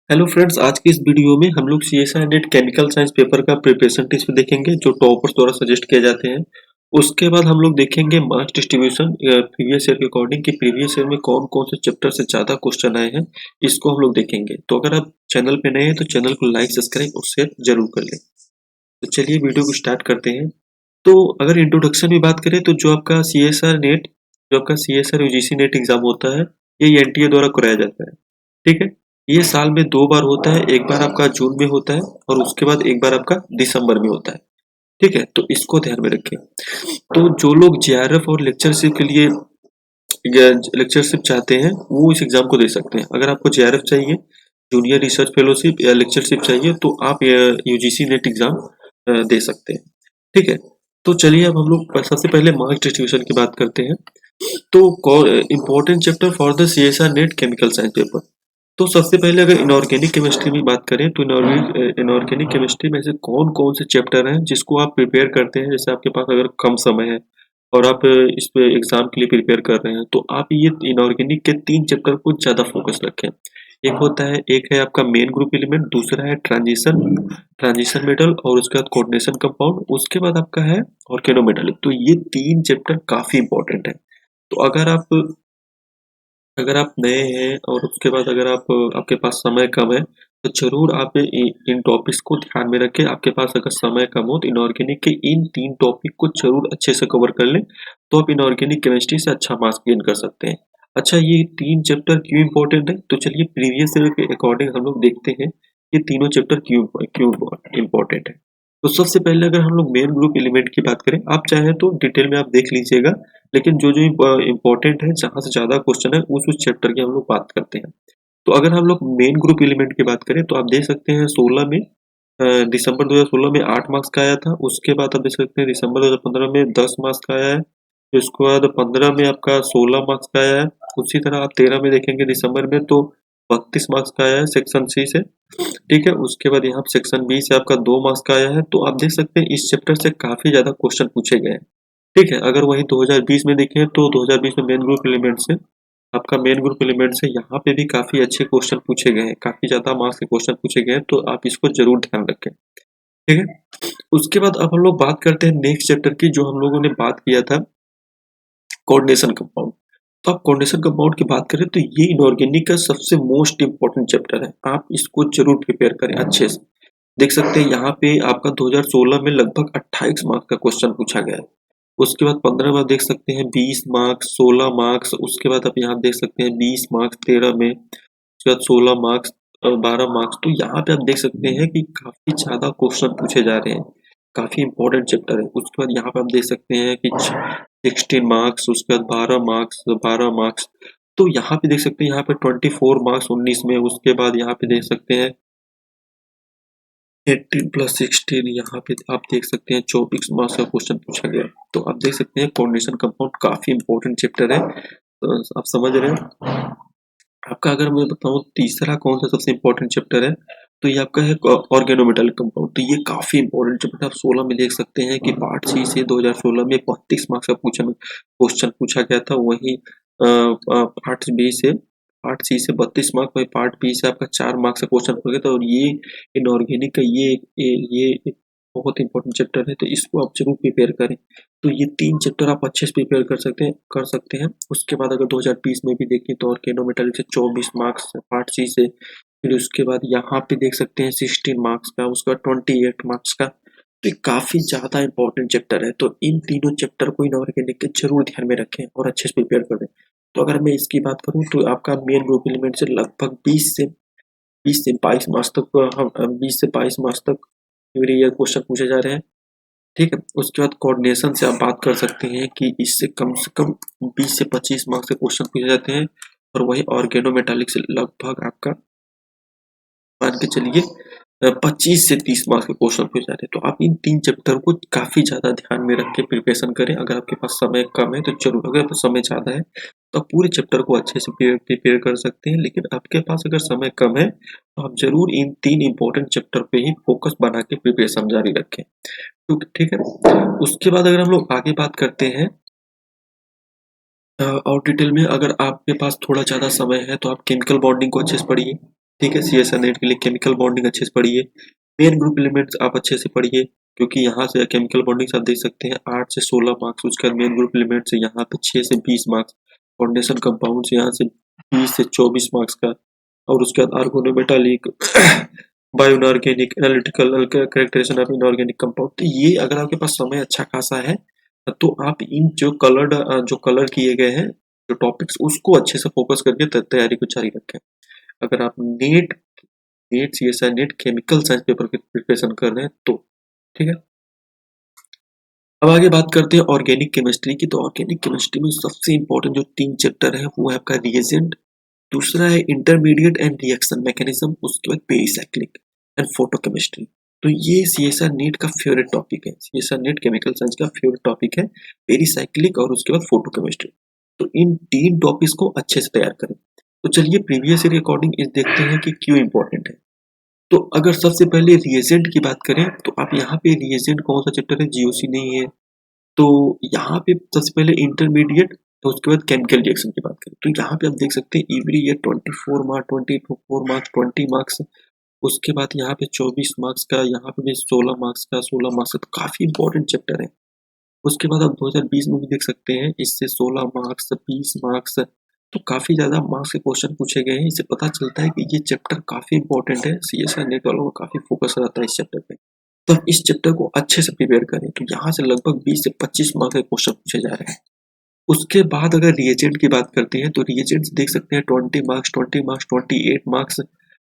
Hello friends, आज की इस वीडियो में हम लोग CSI net chemical science paper का प्रिपरेशन टेस्ट देखेंगे जो टॉपर्स द्वारा सजेस्ट किए जाते हैं। उसके बाद हम लोग देखेंगे मार्क्स डिस्ट्रीब्यूशन प्रीवियस ईयर के अकॉर्डिंग कि प्रीवियस ईयर में कौन कौन से चैप्टर से ज़्यादा क्वेश्चन आए हैं, इसको हम लोग देखेंगे। तो अगर आप चैनल पे नए हैं तो चैनल को लाइक सब्सक्राइब और शेयर जरूर कर लें। तो चलिए वीडियो को स्टार्ट करते हैं। तो अगर इंट्रोडक्शन की बात करें तो जो आपका सीएसआर यूजीसी नेट एग्जाम होता है, ये एनटीए द्वारा कराया जाता है। ठीक है। ये साल में 2 बार होता है, एक बार आपका जून में होता है और उसके बाद एक बार आपका दिसंबर में होता है। ठीक है, तो इसको ध्यान में रखें। तो जो लोग जेआरएफ और लेक्चरशिप के लिए लेक्चरशिप चाहते हैं वो इस एग्जाम को दे सकते हैं। अगर आपको जेआरएफ चाहिए, जूनियर रिसर्च फेलोशिप या लेक्चरशिप चाहिए, तो आप यूजीसी नेट एग्जाम दे सकते हैं। ठीक है। तो चलिए अब हम लोग सबसे पहले मार्क्स डिस्ट्रीब्यूशन की बात करते हैं। तो important chapter for the CSR NET chemical science paper. तो सबसे पहले अगर इनऑर्गेनिक केमिस्ट्री की बात करें तो इनऑर्गेनिक केमिस्ट्री में से कौन कौन से चैप्टर हैं जिसको आप प्रिपेयर करते हैं। जैसे आपके पास अगर कम समय है और आप इस पे एग्जाम के लिए प्रिपेयर कर रहे हैं तो आप ये इनऑर्गेनिक के 3 चैप्टर को ज़्यादा फोकस रखें। एक है आपका मेन ग्रुप एलिमेंट, दूसरा है ट्रांजिशन मेटल और उसके बाद कोऑर्डिनेशन कंपाउंड, उसके बाद आपका है ऑर्गेनोमेटालिक। तो ये 3 चैप्टर काफ़ी इंपॉर्टेंट है। तो अगर आप नए हैं और उसके बाद अगर आपके पास समय कम है तो जरूर आप इन टॉपिक्स को ध्यान में रखें। आपके पास अगर समय कम हो तो इनऑर्गेनिक के इन 3 टॉपिक को जरूर अच्छे से कवर कर लें, तो आप इनऑर्गेनिक केमिस्ट्री से अच्छा मार्क्स गेन कर सकते हैं। अच्छा, ये 3 चैप्टर क्यों इंपॉर्टेंट है, तो चलिए प्रीवियस ईयर के अकॉर्डिंग हम लोग देखते हैं ये तीनों चैप्टर क्यों क्यों इम्पोर्टेंट है। तो सबसे पहले अगर हम लोग मेन ग्रुप एलिमेंट की बात करें, आप चाहे तो डिटेल में आप देख लीजिएगा, लेकिन जो जो इम्पोर्टेंट है, जहाँ से ज़्यादा क्वेश्चन है उस चैप्टर की हम लोग बात करते हैं। तो अगर हम लोग मेन ग्रुप एलिमेंट की बात करें तो आप देख सकते हैं 16 में दिसंबर 2016 में 8 मार्क्स का आया था। उसके बाद आप देख सकते हैं दिसंबर 2015 में 10 मार्क्स का आया है। फिर उसके बाद 15 में आपका 16 मार्क्स का आया है। उसी तरह आप 13 में देखेंगे दिसंबर में तो 32 मार्क्स का आया है सेक्शन सी से। ठीक है। उसके बाद यहाँ सेक्शन बी से आपका 2 मार्क्स का आया है। तो आप देख सकते हैं इस चैप्टर से काफी ज्यादा क्वेश्चन पूछे गए हैं। ठीक है। अगर वही 2020 में देखें तो 2020 में मेन ग्रुप एलिमेंट से यहाँ पे भी काफी अच्छे क्वेश्चन पूछे गए हैं, काफी ज्यादा मार्क्स के क्वेश्चन पूछे गए हैं, तो आप इसको जरूर ध्यान रखें। ठीक है। उसके बाद अब हम लोग बात करते हैं नेक्स्ट चैप्टर की, जो हम लोगों ने बात किया था कोऑर्डिनेशन कंपाउंड। तो आप कोऑर्डिनेशन कंपाउंड की बात करें तो ये इनऑर्गेनिक का सबसे मोस्ट इंपॉर्टेंट चैप्टर है। आप इसको जरूर प्रिपेयर करें अच्छे से। देख सकते हैं यहाँ पे आपका 2016 में लगभग 28 मार्क्स का क्वेश्चन पूछा गया है। उसके बाद 15 में आप देख सकते हैं 20 मार्क्स, 16 मार्क्स। उसके बाद आप यहाँ देख सकते हैं 20 मार्क्स 13 में, उसके बाद 16 मार्क्स और 12 मार्क्स। तो यहाँ पे आप देख सकते हैं कि काफी ज्यादा क्वेश्चन पूछे जा रहे हैं, काफी इंपॉर्टेंट चैप्टर है। उसके बाद यहाँ पे आप देख सकते हैं कि 16 मार्क्स, उसके बाद 12 मार्क्स। तो यहाँ पे देख सकते हैं यहाँ पे 24 मार्क्स 19 में। उसके बाद यहाँ पे देख सकते हैं 18 प्लस 16, यहाँ पे आप देख सकते हैं 24 मार्क्स का क्वेश्चन पूछा गया। तो आप देख सकते हैं कोऑर्डिनेशन कंपाउंड काफी इंपॉर्टेंट चैप्टर है। तो आप समझ रहे हैं। आपका अगर मैं बताऊं तीसरा कौन सा सबसे इम्पोर्टेंट चैप्टर है, तो ये आपका है ऑर्गेनोमेटालिक कंपाउंड। तो ये काफी इंपॉर्टेंट चैप्टर। आप 16 में देख सकते हैं कि पार्ट सी से 2016 में 32 मार्क्स का क्वेश्चन पूछा गया था। वहीं पार्ट सी से 32 मार्क्स, वही पार्ट बी से आपका 4 मार्क्स का क्वेश्चन पूछा गया था। और ये इनऑर्गेनिक का ये एक बहुत इंपॉर्टेंट चैप्टर है, तो इसको आप जरूर प्रिपेयर करें। तो ये 3 चैप्टर आप अच्छे से प्रिपेयर कर सकते हैं। उसके बाद अगर 2020 में भी देखें तो ऑर्गेनोमेटालिक से 24 मार्क्स पार्ट सी से। फिर उसके बाद यहाँ पे देख सकते हैं 16 मार्क्स का, उसके बाद 28 मार्क्स का। तो ये काफी ज्यादा इंपॉर्टेंट चैप्टर है। तो इन तीनों चैप्टर को इनऑर्गेनिक के जरूर ध्यान में रखें और अच्छे से प्रिपेयर करें। तो अगर मैं इसकी बात करूँ तो आपका मेन ग्रुप एलिमेंट से लगभग 20 से 22 मार्क्स तक हम 20 से 22 मार्क्स तक एवरी ईयर क्वेश्चन पूछे जा रहे हैं। ठीक है। उसके बाद कोऑर्डिनेशन से आप बात कर सकते हैं कि इससे कम से कम 20 से 25 मार्क्स के क्वेश्चन पूछे जाते हैं। और वही ऑर्गेनोमेटालिक से लगभग आपका मान के चलिए 25 से 30 मार्क्स के क्वेश्चन पूछे जाते हैं। तो आप इन 3 चैप्टर को काफी ज्यादा ध्यान में रख के प्रिपरेशन करें। अगर आपके पास समय कम है तो जरूर, अगर तो समय ज्यादा है तो आप पूरे चैप्टर को अच्छे से प्रिपेयर कर सकते हैं। लेकिन आपके पास अगर समय कम है तो आप जरूर इन 3 इंपॉर्टेंट चैप्टर पे ही फोकस बना के प्रिपरेशन जारी रखें। ठीक है। उसके बाद अगर हम लोग आगे बात करते हैं और डिटेल में, अगर आपके पास थोड़ा ज़्यादा समय है तो आप केमिकल बॉन्डिंग को अच्छे से पढ़िए। ठीक है, CSR नेट के लिए केमिकल बॉन्डिंग अच्छे से पढ़िए, मेन ग्रुप एलिमेंट्स आप अच्छे से पढ़िए, क्योंकि यहाँ से केमिकल बॉन्डिंग्स आप देख सकते हैं 8 से 16 मार्क्स, उसके बाद मेन ग्रुप एलिमेंट्स से यहाँ पे 6 से 20 मार्क्स, फाउंडेशन कंपाउंड्स यहाँ से 20 से 24 मार्क्स का, और उसके बाद organometallic bio inorganic analytical characterisation of inorganic compound. तो ये अगर आपके पास समय अच्छा खासा है तो आप इन जो कलर किए गए हैं जो टॉपिक्स, उसको अच्छे से फोकस करके तैयारी को जारी रखें। अगर आप net CSI net chemical science paper की प्रिपरेशन कर रहे हैं तो ठीक है। अब आगे बात करते हैं ऑर्गेनिक केमिस्ट्री की। तो ऑर्गेनिक केमिस्ट्री में सबसे इंपॉर्टेंट जो 3 चैप्टर है वो है आपका रिएजेंट, दूसरा है इंटरमीडिएट एंड रिएक्शन मैकेनिज्म, उसके बाद पेरिसाइक्लिक एंड फोटोकेमिस्ट्री। तो ये CSI नीट का फेवरेट टॉपिक है, CSI नीट केमिकल साइंस का फेवरेट टॉपिक है, पेरिसाइक्लिक और उसके बाद फोटोकेमिस्ट्री। तो इन 3 टॉपिक्स को अच्छे से तैयार करें। तो चलिए प्रीवियस ईयर के अकॉर्डिंग इस देखते हैं कि क्यों इंपॉर्टेंट है। तो अगर सबसे पहले रिएजेंट की बात करें तो आप यहाँ पे रिएजेंट कौन सा चैप्टर है, GOC नहीं है, तो यहाँ पे सबसे पहले इंटरमीडिएट, तो उसके बाद केमिकल रिएक्शन की बात करें तो यहाँ पे आप देख सकते हैं every year 24 marks 24 marks 20 marks, उसके बाद यहाँ पे 24 मार्क्स का, यहाँ पे भी 16 मार्क्स का, 16 मार्क्स का, तो काफी इंपॉर्टेंट चैप्टर है। उसके बाद आप 2020 में भी देख सकते हैं, इससे 16 मार्क्स 20 मार्क्स, तो काफी ज्यादा मार्क्स के क्वेश्चन पूछे गए हैं। इससे पता चलता है कि ये चैप्टर काफी इंपॉर्टेंट है, CSI नेट वालों का काफी फोकस रहता है इस चैप्टर पे। तो आप इस चैप्टर को अच्छे से प्रिपेयर करें, तो यहाँ से लगभग 20 से 25 मार्क्स के क्वेश्चन पूछे जा रहे हैं। उसके बाद अगर रिएजेंट की बात करते हैं तो रिएजेंट्स देख सकते हैं 20 मार्क्स 20 मार्क्स 28 मार्क्स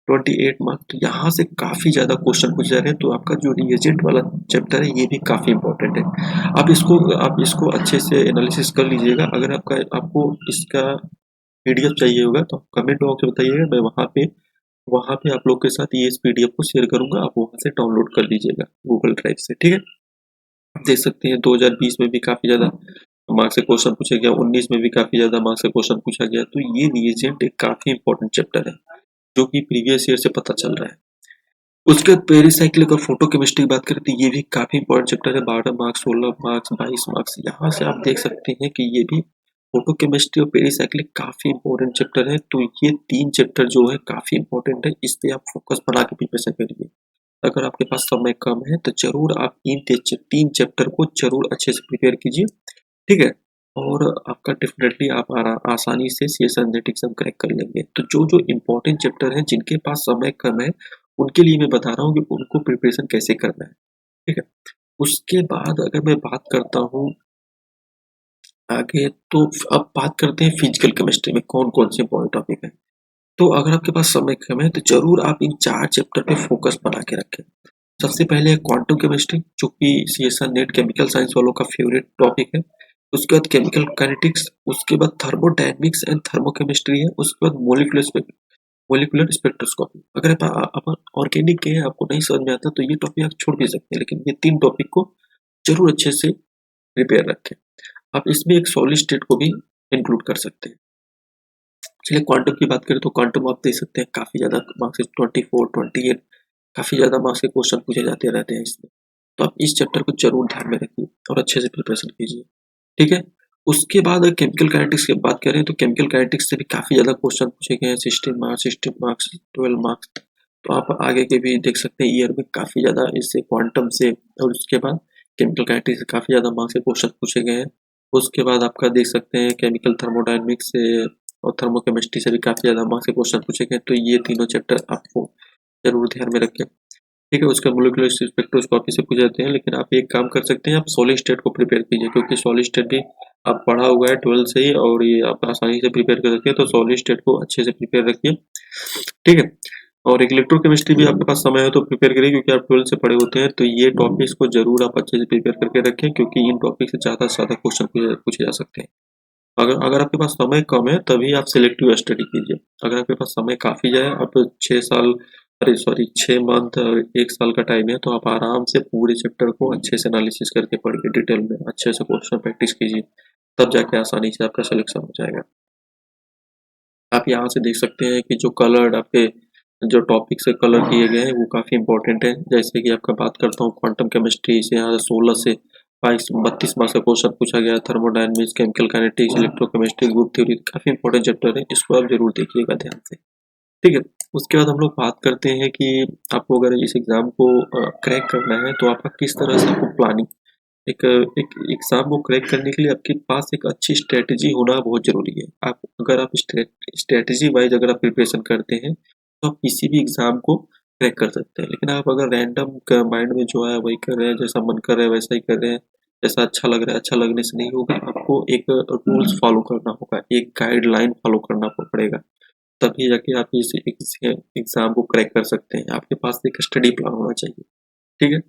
28 मार्क्स, तो यहाँ से काफी ज्यादा क्वेश्चन पूछे जा रहे हैं। तो आपका जो रिएजेंट वाला चैप्टर है ये भी काफी इंपॉर्टेंट है। आप इसको अच्छे से एनालिसिस कर लीजिएगा। अगर आपको इसका PDF चाहिए होगा तो कमेंट बॉक्स में बताइएगा, मैं वहाँ पे आप लोग के साथ ये इस PDF को शेयर करूंगा, आप वहाँ से डाउनलोड कर लीजिएगा गूगल ड्राइव से, ठीक है। आप देख सकते हैं 2020 में भी काफी ज्यादा मार्क्स से क्वेश्चन पूछा गया, 19 में भी काफी ज्यादा मार्क्स से क्वेश्चन पूछा गया। तो ये रिएजेंट एक काफी इंपॉर्टेंट चैप्टर है जो कि प्रीवियस ईयर से पता चल रहा है। उसके बाद पेरिसाइक्लिक और फोटो केमिस्ट्री की बात करें तो ये भी काफी इंपॉर्टेंट चैप्टर है, 12 मार्क्स 16 मार्क्स 22 मार्क्स, यहाँ से आप देख सकते हैं कि ये भी फोटो केमिस्ट्री और पेरिसाइक्लिक काफी इंपॉर्टेंट चैप्टर है। तो ये 3 चैप्टर जो है काफी इंपॉर्टेंट है, इस पे आप फोकस बना के प्रिपरेशन करिए। अगर आपके पास समय कम है तो जरूर आप इन 3 चैप्टर को जरूर अच्छे से प्रिपेयर कीजिए, ठीक है। और आपका डेफिनेटली आप आसानी से CSI नेट एग्जाम क्रैक कर लेंगे। तो जो जो इम्पोर्टेंट चैप्टर हैं जिनके पास समय कम है उनके लिए मैं बता रहा हूँ कि उनको प्रिपरेशन कैसे करना है, ठीक है। उसके बाद अगर मैं बात करता हूँ आगे, तो अब बात करते हैं फिजिकल केमिस्ट्री में कौन कौन से इम्पोर्टेंट टॉपिक है। तो अगर आपके पास समय कम है तो जरूर आप इन 4 चैप्टर पे फोकस बना के रखें। सबसे पहले है क्वांटम केमिस्ट्री, जो कि CSI नेट केमिकल साइंस वालों का फेवरेट टॉपिक है। उसके बाद केमिकल काइनेटिक्स, उसके बाद थर्मोडायनेमिक्स एंड थर्मोकेमिस्ट्री है, उसके बाद मोलिकुलर स्पेक्ट्रोस्कोपी। अगर आप ऑर्गेनिक के हैं, आपको नहीं समझ में आता तो ये टॉपिक आप छोड़ भी सकते हैं, लेकिन ये 3 टॉपिक को जरूर अच्छे से प्रिपेयर रखें। आप इसमें एक सॉलिड स्टेट को भी इंक्लूड कर सकते हैं। चलिए क्वांटम की बात करें तो क्वांटम आप देख सकते हैं काफी ज्यादा मार्क्स 24 28 काफी ज्यादा मार्क्स के क्वेश्चन पूछे जाते रहते हैं इसमें। तो आप इस चैप्टर को जरूर ध्यान में रखिए और अच्छे से प्रिपरेशन कीजिए, ठीक है। उसके बाद अगर केमिकल काइनेटिक्स की बात करें तो केमिकल काइनेटिक्स से भी काफी ज्यादा क्वेश्चन पूछे गए हैं, 16 मार्क्स 12 मार्क्स। तो आप आगे के भी देख सकते हैं ईयर में काफी ज्यादा इससे क्वांटम से और उसके बाद केमिकल काइनेटिक्स से काफी ज्यादा मार्क्स के क्वेश्चन पूछे गए हैं। उसके बाद आपका देख सकते हैं केमिकल थर्मोडायनेमिक्स से और थर्मोकेमिस्ट्री से भी काफी ज्यादा मार्क्स के क्वेश्चन पूछे गए। तो ये तीनों चैप्टर आपको जरूर ध्यान में रखें, ठीक है। उसका मोलिकुलर स्पेक्ट्रोस्कोपी से पूछ जाते हैं, लेकिन आप एक काम कर सकते हैं, आप सॉलिड स्टेट को प्रिपेयर कीजिए, क्योंकि सॉलिड स्टेट भी आप पढ़ा हुआ है 12 से ही और ये आप आसानी से प्रिपेयर कर सकते हैं। तो सॉलिड स्टेट को अच्छे से प्रिपेयर रखिए, ठीक है। और एक इलेक्ट्रोकेमिस्ट्री भी आपके पास समय है तो प्रिपेयर करिए, क्योंकि आप 12 से पढ़े होते हैं। तो ये टॉपिक्स को जरूर आप अच्छे से प्रिपेयर करके रखें, क्योंकि इन टॉपिक से ज्यादा क्वेश्चन पूछे जा सकते हैं। अगर आपके पास समय कम है तभी आप सिलेक्टिव स्टडी कीजिए। अगर आपके पास समय काफी है, आप 6 मंथ और 1 साल का टाइम है, तो आप आराम से पूरे चैप्टर को अच्छे से एनालिसिस करके पढ़िए, डिटेल में अच्छे से क्वेश्चन प्रैक्टिस कीजिए, तब जाके आसानी से आपका सिलेक्शन हो जाएगा। आप यहाँ से देख सकते हैं कि जो कलर आपके जो टॉपिक से कलर किए गए हैं वो काफी इंपॉर्टेंट है। जैसे कि आपका बात करता हूँ क्वांटम केमिस्ट्री से, यहाँ 16 से 32 मार्क्स का क्वेश्चन पूछा गया। Thermodynamics, chemical kinetics, electrochemistry, group theory, काफी इंपॉर्टेंट चैप्टर है, इसको आप जरूर देखिएगा ध्यान से, ठीक है। उसके बाद हम लोग बात करते हैं कि आपको अगर इस एग्ज़ाम को क्रैक करना है तो आपका किस तरह से आपको प्लानिंग एक एक एग्ज़ाम को क्रैक करने के लिए आपके पास एक अच्छी स्ट्रैटेजी होना बहुत ज़रूरी है। आप अगर आप स्ट्रैटेजी वाइज़ अगर आप प्रिपरेशन करते हैं, तो आप किसी भी एग्ज़ाम को क्रैक कर सकते हैं। लेकिन आप अगर रैंडम क माइंड में जो है वही कर रहे हैं, जैसा मन कर रहा है वैसा ही कर रहे हैं, जैसा अच्छा लग रहा है, अच्छा लगने से नहीं होगा। आपको एक रूल्स फ़ॉलो करना होगा, एक गाइडलाइन फ़ॉलो करना पड़ेगा। तभी जाके आप इस एग्ज़ाम को क्रैक कर सकते हैं। आपके पास एक स्टडी प्लान होना चाहिए, ठीक है?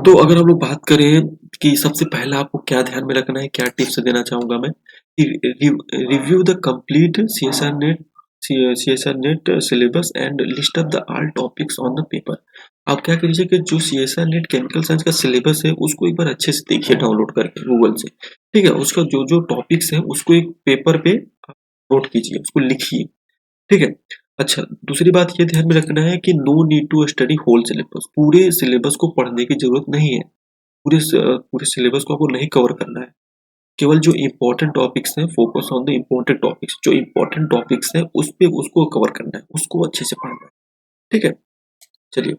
तो अगर हम लोग बात करें कि सबसे पहला आपको क्या ध्यान में रखना है, क्या टिप्स देना चाहूँगा मैं कि review the complete CSR net syllabus and list of the all topics on the paper. आप क्या कीजिए कि जो सीएसआर नेट केमिकल साइंस का सिलेबस है उसको एक बार अच्छे से देखिए डाउनलोड करके गूगल से, ठीक है? उसका जो टॉपिक्स है उसको एक पेपर पे नोट कीजिए, उसको लिखिए, ठीक है? अच्छा, दूसरी बात ये ध्यान में रखना है कि no need to study whole syllabus. पूरे सिलेबस को पढ़ने की ज़रूरत नहीं है। पूरे सिलेबस को आपको नहीं कवर करना है। केवल जो इम्पोर्टेंट टॉपिक्स हैं, focus on the important topics. जो इम्पोर्टेंट टॉपिक्स हैं, उस पे उसको कवर करना है, उसको अच्छे से पढ़ना है, ठीक है? चलिए,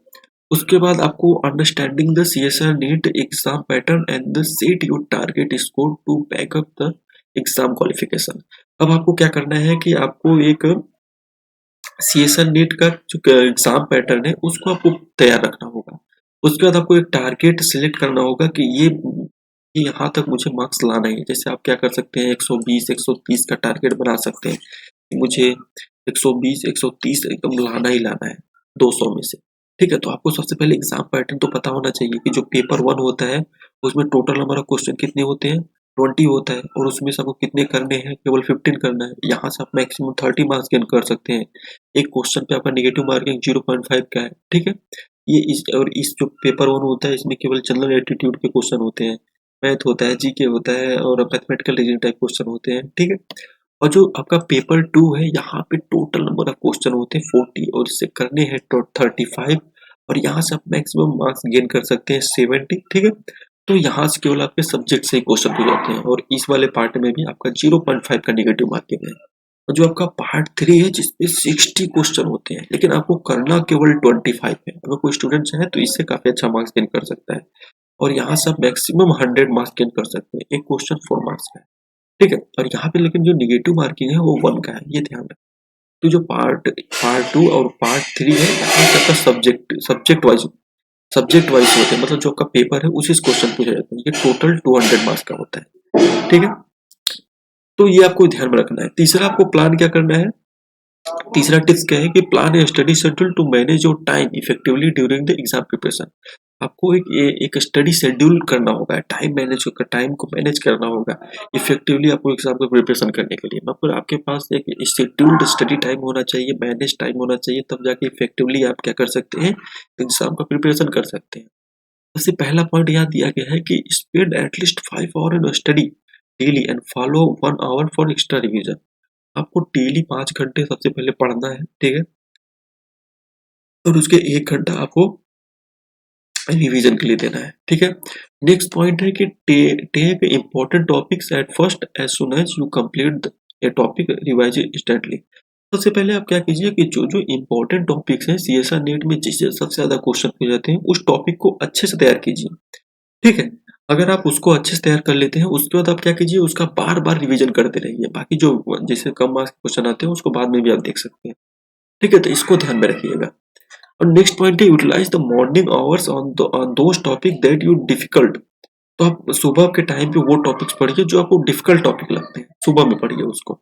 उसके बाद आपको understanding the CSR NET exam pattern and the set your target score to back up the exam qualification. अब आपको क्या करना है कि आपको एक सीएसआर नीट का जो एग्जाम पैटर्न है उसको आपको तैयार रखना होगा। उसके बाद आपको एक टारगेट सिलेक्ट करना होगा कि ये यहाँ तक मुझे मार्क्स लाना है। जैसे आप क्या कर सकते हैं 120 130 का टारगेट बना सकते हैं कि मुझे 120 130 एकदम लाना ही लाना है 200 में से। ठीक है, तो आपको सबसे पहले एग्जाम पैटर्न तो पता होना चाहिए कि जो पेपर 1 होता है उसमें टोटल नंबर ऑफ क्वेश्चन कितने होते हैं, 20 होता है और उसमें से आपको कितने करने हैं, केवल 15 करना है। यहाँ से आप मैक्सिमम 30 मार्क्स गेन कर सकते हैं। एक क्वेश्चन पे आपका नेगेटिव मार्किंग 0.5 का है, ठीक है? ये इस जो पेपर 1 होता है इसमें केवल जनरल एप्टीट्यूड के क्वेश्चन होते हैं, मैथ होता है, जीके होता है और मैथमेटिकल रीजनिंग टाइप क्वेश्चन होते हैं, ठीक है? और जो आपका पेपर 2 है यहाँ पे टोटल नंबर ऑफ क्वेश्चन होते हैं 40 और इससे करने हैं 35 और यहाँ से आप मैक्सिमम मार्क्स गेन कर सकते हैं 70, ठीक है? तो यहाँ से केवल आपके सब्जेक्ट से ही क्वेश्चन हो जाते हैं और इस वाले पार्ट में भी आपका 0.5 का नेगेटिव मार्किंग है। और जो आपका पार्ट 3 है जिसमें 60 क्वेश्चन होते हैं लेकिन आपको करना केवल 25 है। अगर कोई स्टूडेंट चाहे तो इससे काफी अच्छा मार्क्स गेन कर सकता है और यहाँ से आप मैक्सिमम 100 मार्क्स गेन कर सकते हैं। एक क्वेश्चन 4 मार्क्स का है, ठीक है? और यहाँ पे लेकिन जो नेगेटिव मार्किंग है वो 1 का है, ये ध्यान रखें। तो जो पार्ट 2 और पार्ट 3 है यहाँ से आपका सब्जेक्ट वाइज होते हैं, मतलब जो आपका पेपर है उसी से क्वेश्चन पूछे जाते हैं। ये टोटल 200 मार्क्स का होता है, ठीक है? तो ये आपको ध्यान में रखना है। तीसरा आपको प्लान क्या करना है, तीसरा टिप्स क्या है कि plan a study schedule to manage your time effectively during the exam preparation. आपको एक स्टडी शेड्यूल करना होगा, टाइम को मैनेज करना होगा इफेक्टिवली आपको एग्जाम का प्रिपरेशन करने के लिए। मतलब आपके पास एक शेड्यूल्ड स्टडी टाइम होना चाहिए, मैनेज टाइम होना चाहिए, तब जाके इफेक्टिवली आप क्या कर सकते हैं, एग्जाम का प्रिपरेशन कर सकते हैं। सबसे पहला पॉइंट यहाँ दिया गया है कि spend at least 5 hour in study daily and follow 1 hour for extra revision. आपको डेली 5 घंटे सबसे पहले पढ़ना है, ठीक है? और उसके 1 घंटा आपको रिवीजन के लिए देना है, ठीक है? नेक्स्ट पॉइंट है कि take important topics at first as soon as you complete a topic revise instantly. सबसे पहले आप क्या कीजिए कि जो जो इम्पोर्टेंट टॉपिक्स हैं सीएसआर नेट में जिससे सबसे ज्यादा क्वेश्चन पूछे जाते हैं उस टॉपिक को अच्छे से तैयार कीजिए, ठीक है? अगर आप उसको अच्छे से तैयार कर लेते हैं उसके बाद आप क्या कीजिए उसका बार बार रिवीजन करते रहिए। बाकी जो जैसे कम मार्क्स के क्वेश्चन आते हैं उसको बाद में भी आप देख सकते हैं, ठीक है? तो इसको ध्यान में रखिएगा। और नेक्स्ट पॉइंट है utilise the morning hours on those topic that you difficult. तो आप सुबह के टाइम पे वो टॉपिक्स पढ़िए जो आपको डिफिकल्ट टॉपिक लगते हैं, सुबह में पढ़िए उसको,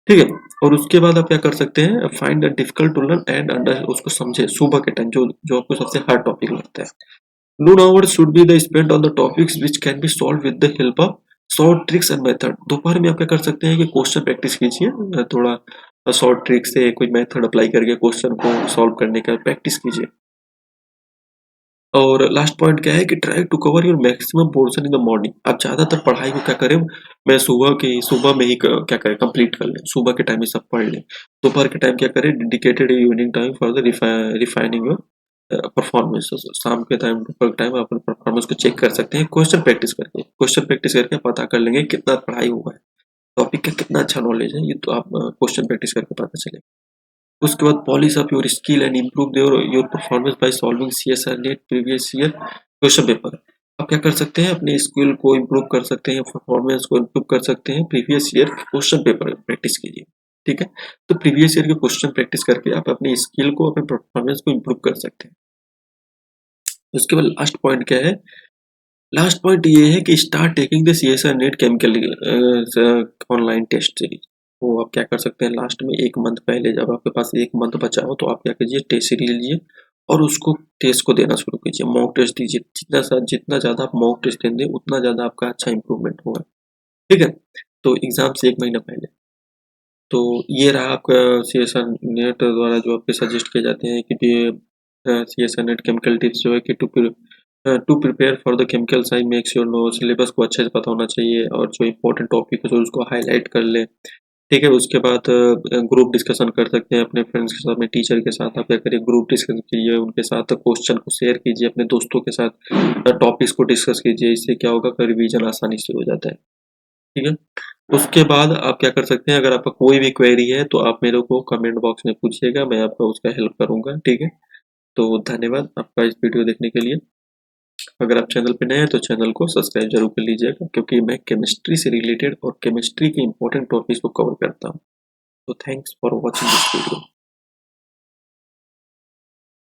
ठीक है? और उसके बाद आप क्या कर सकते हैं, find the difficult to learn and under उसको समझे सुबह के टाइम जो जो आपको सबसे हार्ड टॉपिक लगता है। Noon hours should be the spent on the topics which can be solved with the help of short tricks and method. दोपहर में आप क्या कर सकते हैं कि क्वेश्चन प्रैक्टिस कीजिए, थोड़ा शॉर्ट ट्रिक से कोई मेथड अप्लाई करके क्वेश्चन को सॉल्व करने का प्रैक्टिस कीजिए। और लास्ट पॉइंट क्या है कि try to cover your maximum portion in the morning. आप ज्यादातर पढ़ाई को क्या करें, मैं सुबह में ही क्या करें कंप्लीट कर लें, सुबह के टाइम में सब पढ़ लें। दोपहर के टाइम क्या करें, dedicated evening time for the refining your performance. शाम के टाइम दोपहर के टाइम आप अपने परफॉर्मेंस को चेक कर सकते हैं क्वेश्चन प्रैक्टिस करके पता कर लेंगे कितना पढ़ाई हुआ है, टॉपिक का कितना अच्छा नॉलेज है, ये तो आप क्वेश्चन प्रैक्टिस करके पता चलेगा। उसके बाद polish up your skill and improve your performance by solving CSR net previous year question paper. आप क्या कर सकते हैं, अपने स्किल को इम्प्रूव कर सकते हैं, परफॉर्मेंस को इम्प्रूव कर सकते हैं, प्रीवियस ईयर के क्वेश्चन पेपर प्रैक्टिस कीजिए। ठीक है, तो प्रीवियस ईयर के क्वेश्चन प्रैक्टिस करके आप अपनी स्किल को, अपने परफॉर्मेंस को इम्प्रूव कर सकते हैं। उसके बाद लास्ट पॉइंट क्या है, लास्ट पॉइंट ये है कि start taking the CSR NET chemical online test series. वो आप क्या कर सकते हैं, लास्ट में 1 मंथ पहले जब आपके पास 1 मंथ बचा हो तो आप क्या कीजिए, टेस्ट सीरीज लीजिए और उसको टेस्ट को देना शुरू कीजिए, मॉक टेस्ट दीजिए। जितना ज़्यादा आप मॉक टेस्ट देंगे उतना ज़्यादा आपका अच्छा इंप्रूवमेंट होगा। ठीक है, तो एग्जाम से 1 महीना पहले। तो ये रहा आपका सीएसआर नेट द्वारा जो आपके सजेस्ट किए जाते हैं कि सीएसआर नेट केमिकल टिप्स जो है कि to prepare for the chemical science make sure know, syllabus को अच्छे से पता होना चाहिए और जो इंपॉर्टेंट टॉपिक है तो उसको हाईलाइट कर ले। ठीक है, उसके बाद ग्रुप डिस्कशन कर सकते हैं अपने फ्रेंड्स के साथ, अपने टीचर के साथ। आप क्या करिए, ग्रुप डिस्कशन कीजिए, उनके साथ क्वेश्चन को शेयर कीजिए, अपने दोस्तों के साथ टॉपिक्स को डिस्कस कीजिए। इससे क्या होगा कि रिवीजन आसानी से हो जाता है। ठीक है, उसके बाद आप क्या कर सकते हैं, अगर आपका कोई भी क्वेरी है तो आप मेरे को कमेंट बॉक्स में पूछिएगा, मैं आपका उसका हेल्प करूंगा। ठीक है, तो धन्यवाद आपका इस वीडियो देखने के लिए। अगर आप चैनल पे नए हैं तो चैनल को सब्सक्राइब जरूर कर लीजिएगा, क्योंकि मैं केमिस्ट्री से रिलेटेड और केमिस्ट्री के इंपॉर्टेंट टॉपिक्स को कवर करता हूँ। तो thanks for watching this video.